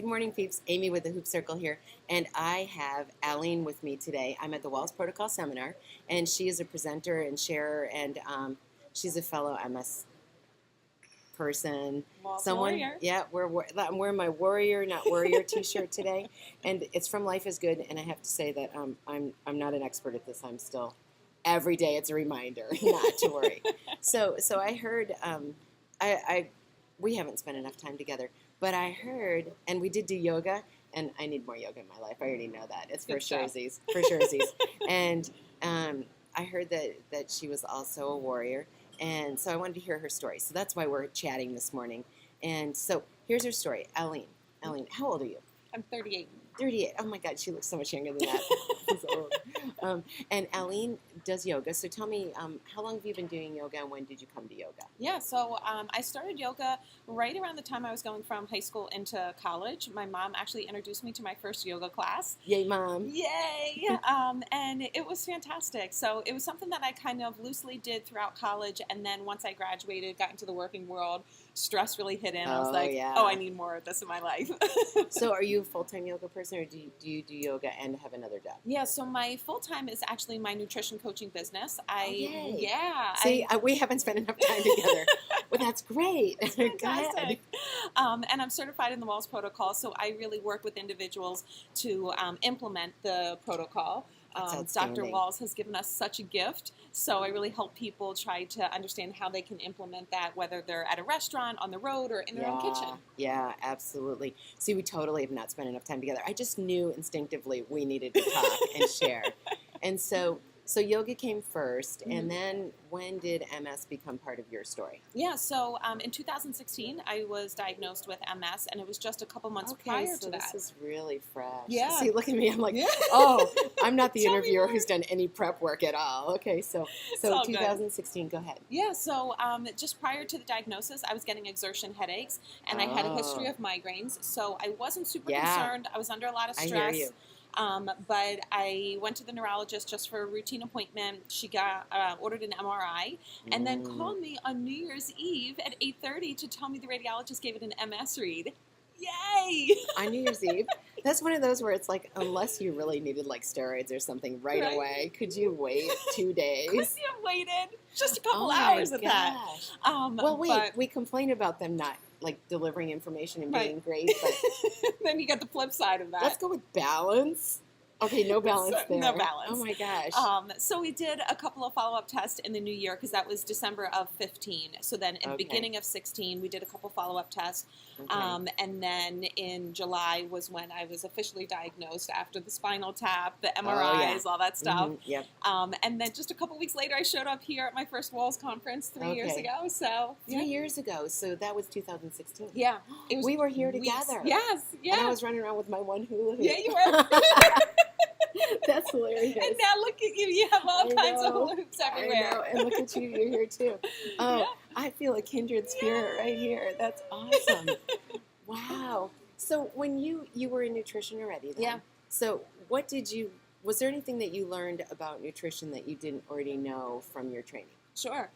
morning, peeps. Amy with the Hoop Circle here, and I have Aline with me today. I'm at the Walls Protocol Seminar, and she is a presenter and sharer, and she's a fellow MS person. Walls Someone, warrior. yeah, I'm wearing my warrior, not warrior T-shirt today, and it's from Life is Good. And I have to say that I'm not an expert at this. I'm still every day. It's a reminder not to worry. So I heard we haven't spent enough time together. But I heard, and we did do yoga, and I need more yoga in my life. I already know that. It's for surezies. For surezies. And I heard that she was also a warrior, and so I wanted to hear her story. So that's why we're chatting this morning. And so here's her story. Aline, how old are you? I'm 38. 38. Oh my God, she looks so much younger than that. She's old. And Aline does yoga. So tell me, how long have you been doing yoga, and when did you come to yoga? Yeah, so I started yoga right around the time I was going from high school into college. My mom actually introduced me to my first yoga class. Yay, Mom. Yay! And it was fantastic. So it was something that I kind of loosely did throughout college, and then once I graduated, got into the working world, stress really hit in. I was like, yeah. oh, I need more of this in my life. So are you a full-time yoga person, or do you do yoga and have another job? Yeah, so my full-time is actually my nutrition coaching business. Yay. Yeah. See, we haven't spent enough time together. Well, that's great. It's Go ahead. fantastic. And I'm certified in the Walls Protocol, so I really work with individuals to implement the protocol. Dr. Walls has given us such a gift, so I really help people try to understand how they can implement that, whether they're at a restaurant, on the road, or in their own kitchen. Yeah, absolutely. See, we totally have not spent enough time together. I just knew instinctively we needed to talk and share. And so yoga came first, and then when did MS become part of your story? Yeah, so in 2016, I was diagnosed with MS, and it was just a couple months prior to that. This is really fresh. Yeah. See, look at me. I'm like, oh, I'm not the interviewer who's done any prep work at all. Okay, so 2016, go ahead. Yeah, so just prior to the diagnosis, I was getting exertion headaches, and I had a history of migraines, so I wasn't super concerned. I was under a lot of stress. I hear you. But I went to the neurologist just for a routine appointment. She got ordered an MRI, and then called me on New Year's Eve at 8:30 to tell me the radiologist gave it an MS read. Yay! On New Year's Eve? That's one of those where it's like, unless you really needed like steroids or something right away, could you wait 2 days? Couldn't you have waited just a couple hours at that? Well, we complain about them not like delivering information and being great, but then you get the flip side of that. Let's go with balance. Okay, no balance there. No balance. Oh my gosh. So we did a couple of follow-up tests in the new year because that was December of 15. So then in the beginning of 16, we did a couple follow-up tests. And then in July was when I was officially diagnosed after the spinal tap, the MRIs, all that stuff. Yep. And then just a couple weeks later, I showed up here at my first Walls conference 3 years ago. So 3 years ago. So that was 2016. Yeah. We were here together. Yes. Yeah. And I was running around with my one hula hoop. Yeah, you were. That's hilarious. And now look at you. You have all kinds of hula hoops everywhere. I know. And look at you. You're here too. Oh, I feel a kindred spirit right here. That's awesome. Wow. So when you were in nutrition already then. Yeah. So was there anything that you learned about nutrition that you didn't already know from your training? Sure.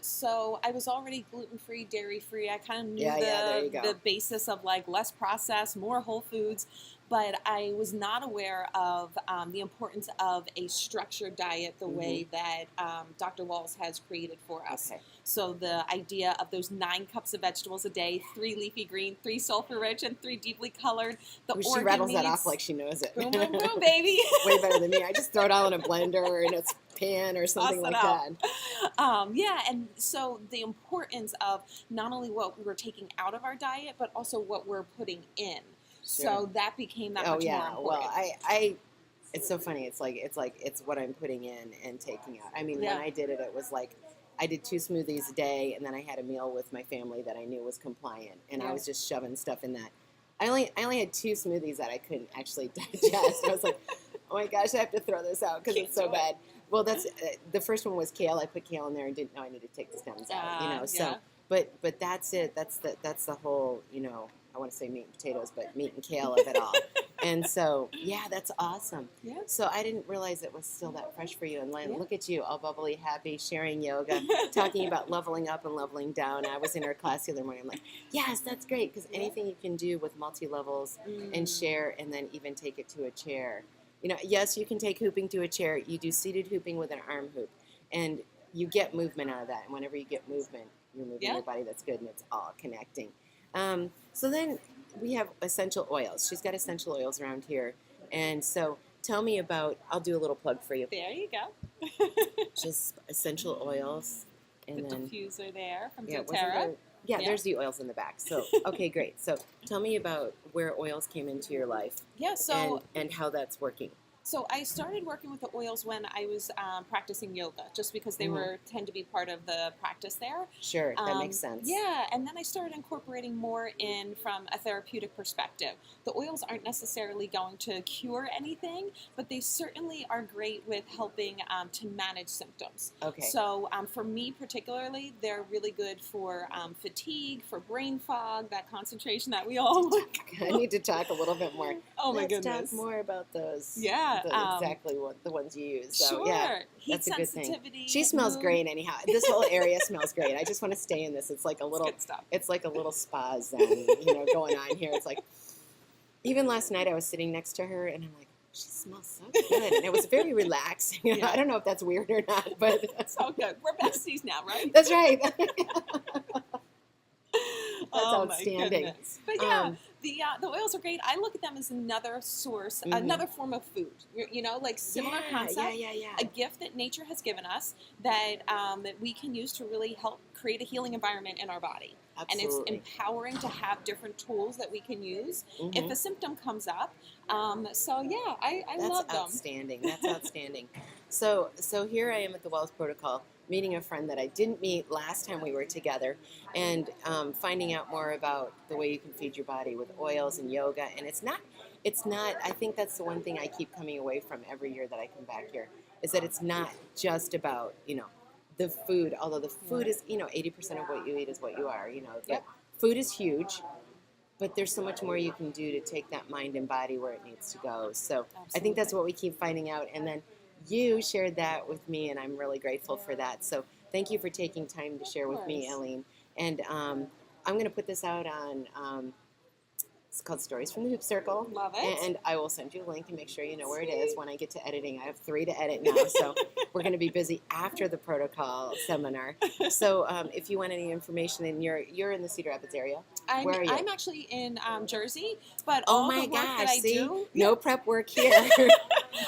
So I was already gluten-free, dairy-free. I kind of knew the basis of like less processed, more whole foods, but I was not aware of the importance of a structured diet the way that Dr. Walls has created for us. Okay. So the idea of those 9 cups of vegetables a day, 3 leafy green, 3 sulfur-rich, and 3 deeply colored. She rattles that off like she knows it. Boom, boom, boom, baby. Way better than me. I just throw it all in a blender or in a pan or something like that. Yeah, and so the importance of not only what we're taking out of our diet, but also what we're putting in. Sure. So that became that much more important. Well, it's so funny. It's what I'm putting in and taking out. I mean, when I did it, it was like I did 2 smoothies a day, and then I had a meal with my family that I knew was compliant, and I was just shoving stuff in that. I only had 2 smoothies that I couldn't actually digest. I was like, oh my gosh, I have to throw this out because it's so bad. Well, that's the first one was kale. I put kale in there and didn't know I needed to take the stems out. So, but that's it. That's the whole. I want to say meat and potatoes, but meat and kale of it all. And so, yeah, that's awesome. Yeah. So I didn't realize it was still that fresh for you. And Yeah. look at you, all bubbly, happy, sharing yoga, talking about leveling up and leveling down. I was in her class the other morning. I'm like, yes, that's great, because anything you can do with multi-levels and share, and then even take it to a chair. You know, yes, you can take hooping to a chair. You do seated hooping with an arm hoop, and you get movement out of that. And whenever you get movement, you're moving your body. That's good, and it's all connecting. So then we have essential oils. She's got essential oils around here. And so tell me about, I'll do a little plug for you. There you go. Just essential oils. And the then diffuser there from yeah, doTERRA. Yeah, there's the oils in the back. So, okay, great. So tell me about where oils came into your life. Yeah, so and how that's working. So I started working with the oils when I was practicing yoga, just because they tend to be part of the practice there. Sure, that makes sense. Yeah, and then I started incorporating more in from a therapeutic perspective. The oils aren't necessarily going to cure anything, but they certainly are great with helping to manage symptoms. Okay. So for me particularly, they're really good for fatigue, for brain fog, that concentration that we all want. I need to talk a little bit more. Oh my goodness. Let's talk more about those. Yeah. Exactly what the ones you use. So, sure. Yeah, Heat that's a good sensitivity. thing. She smells great anyhow. This whole area smells great. I just want to stay in this. It's like a little. It's good stuff. It's like a little spa zen, going on here. It's like, even last night I was sitting next to her and I'm like, she smells so good, and it was very relaxing. Yeah. I don't know if that's weird or not, but it's all good. We're besties now, right? That's right. That's oh outstanding. My goodness. But yeah, the oils are great. I look at them as another source, another form of food. Like similar concept. Yeah. A gift that nature has given us that that we can use to really help create a healing environment in our body. Absolutely. And it's empowering to have different tools that we can use if a symptom comes up. So yeah, I love them. That's outstanding. That's outstanding. So here I am at the Wellness Protocol, meeting a friend that I didn't meet last time we were together, and finding out more about the way you can feed your body with oils and yoga. And it's not, I think that's the one thing I keep coming away from every year that I come back here, is that it's not just about, the food, although the food is, 80% of what you eat is what you are, but food is huge, but there's so much more you can do to take that mind and body where it needs to go. So absolutely. I think that's what we keep finding out. And then you shared that with me, and I'm really grateful for that. So thank you for taking time to share with me, Eileen. And I'm going to put this out on, it's called Stories from the Hoop Circle. Love it. And I will send you a link and make sure you know where it is when I get to editing. I have 3 to edit now, so we're going to be busy after the protocol seminar. So if you want any information, and you're in the Cedar Rapids area. Where are you? I'm actually in Jersey, but oh all my the work gosh, that I see? do... No prep work here.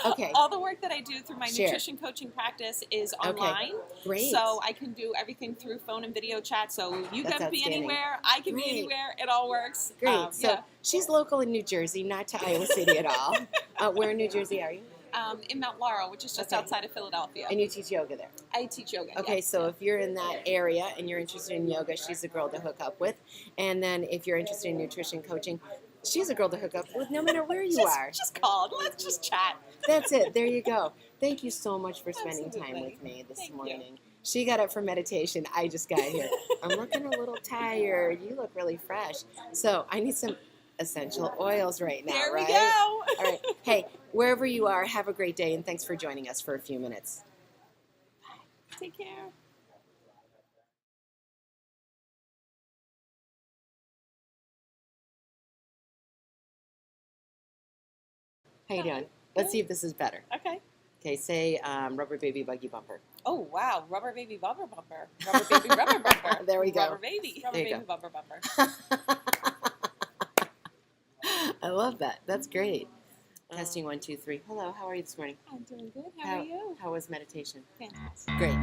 Okay. All the work that I do through my nutrition coaching practice is online. Great. So I can do everything through phone and video chat. So you can be anywhere, I can be anywhere. It all works. Great. So she's local in New Jersey, not to Iowa City at all. Where in New Jersey are you? In Mount Laurel, which is just outside of Philadelphia. And you teach yoga there? I teach yoga. Okay, so if you're in that area and you're interested in yoga, she's a girl to hook up with. And then if you're interested in nutrition coaching, she's a girl to hook up with no matter where you are. Just call. Let's just chat. That's it. There you go. Thank you so much for spending time with me this morning. She got up for meditation. I just got here. I'm looking a little tired. You look really fresh. So I need some essential oils right now, there right? we go. All right. Hey, wherever you are, have a great day, and thanks for joining us for a few minutes. Bye. Take care. How you doing? Let's see if this is better. Okay. Okay, say Rubber Baby Buggy Bumper. Oh, wow. Rubber Baby Bumper Bumper. Rubber Baby Rubber Bumper. There we go. Rubber Baby. Rubber Baby Bumper Bumper. I love that. That's great. Testing 1, 2, 3. Hello, how are you this morning? I'm doing good. How are you? How was meditation? Fantastic. Great.